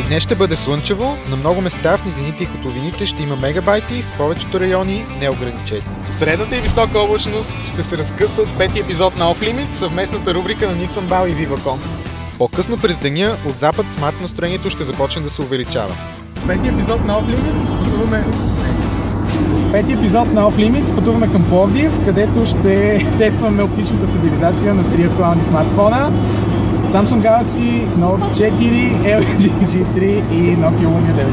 Днес ще бъде слънчево, на много места в низините и котловините ще има мегабайти, в повечето райони неограничени. Средната и висока облачност ще се разкъса от петия епизод на Off Limits, съвместната рубрика на Nixon Bal и Viva.com. По-късно през деня от запад смарт настроението ще започне да се увеличава. В петия епизод на Off Limits пътуваме към Пловдив, където ще тестваме оптичната стабилизация на 3 актуални смартфона: Samsung Galaxy Note 4, LG G3 и Nokia Lumia 930.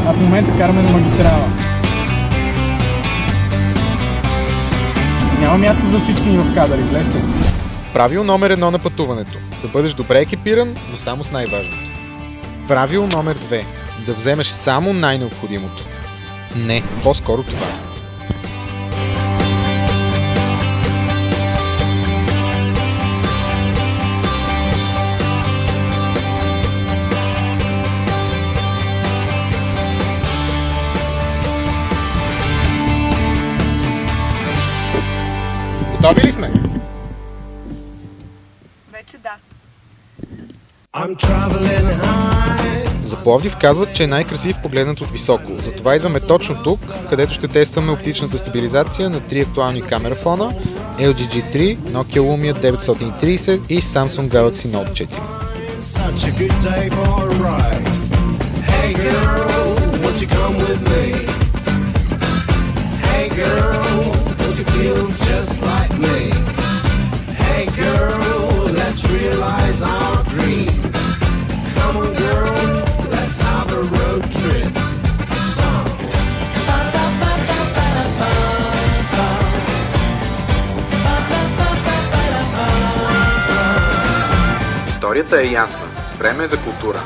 А в момента караме на магистрала. Няма място за всички ни в кадър, излезте. Правило номер 1 на пътуването. Да бъдеш добре екипиран, но само с най-важното. Правило номер 2. Да вземеш само най-необходимото. Не, по-скоро това. Готови ли сме? Вече да. За Пловдив казват, че е най-красив погледнат от високо. Затова идваме точно тук, където ще тестваме оптичната стабилизация на 3 актуални камерафона: LG G3, Nokia Lumia 930 и Samsung Galaxy Note 4. Come on girl, let's have a road trip. Историята е ясна. Време е за култура.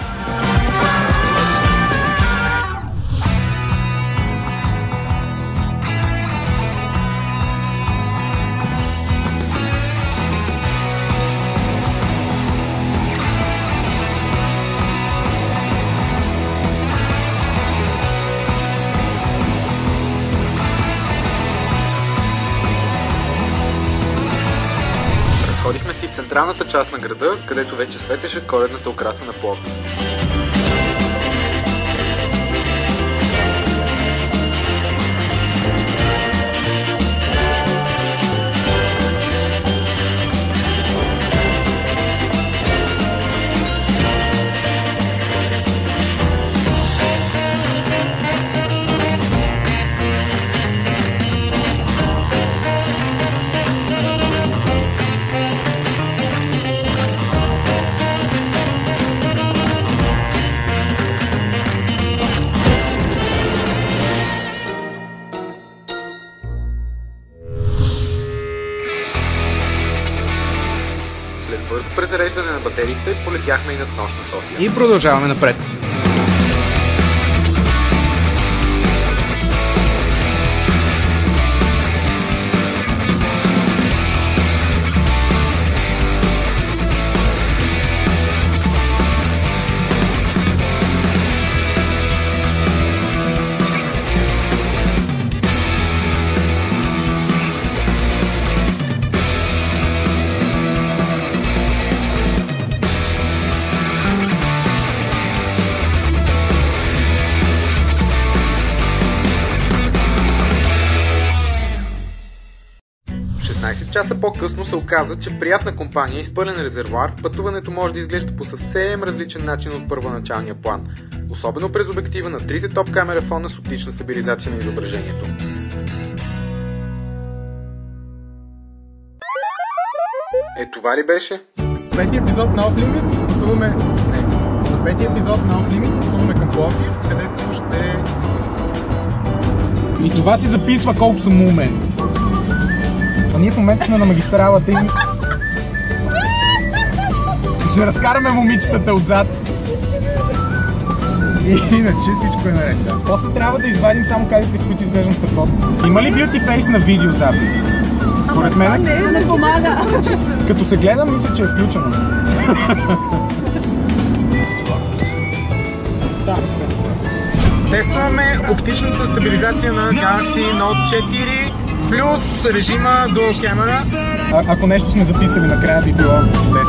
Ходихме си в централната част на града, където вече светеше коледната украса на Пловдив. След бързо презареждане на батериите, полетяхме и над нощ на София. И продължаваме напред. Часа по-късно се оказа, че в приятна компания и с пълен резервоар пътуването може да изглежда по съвсем различен начин от първоначалния план, особено през обектива на 3 топ камерафона с оптична стабилизация на изображението. Е, това ли беше? Петия епизод на Off Limits пътуваме... За петия епизод на Off Limits пътуваме към Пловдив, където ще... И това си записва колко съм умен. А ние в момента сме на магистралата и... Ще разкараме момичетата отзад. И иначе всичко е наред. После трябва да извадим само кадрите, които изглеждам като. Има ли beauty face на видеозапис? Според мен не помага. Като се гледам, мисля, че е включено. Тестваме оптичната стабилизация на Galaxy Note 4 плюс режима Dual Camera. Ако нещо сме записали накрая, би било чудесно.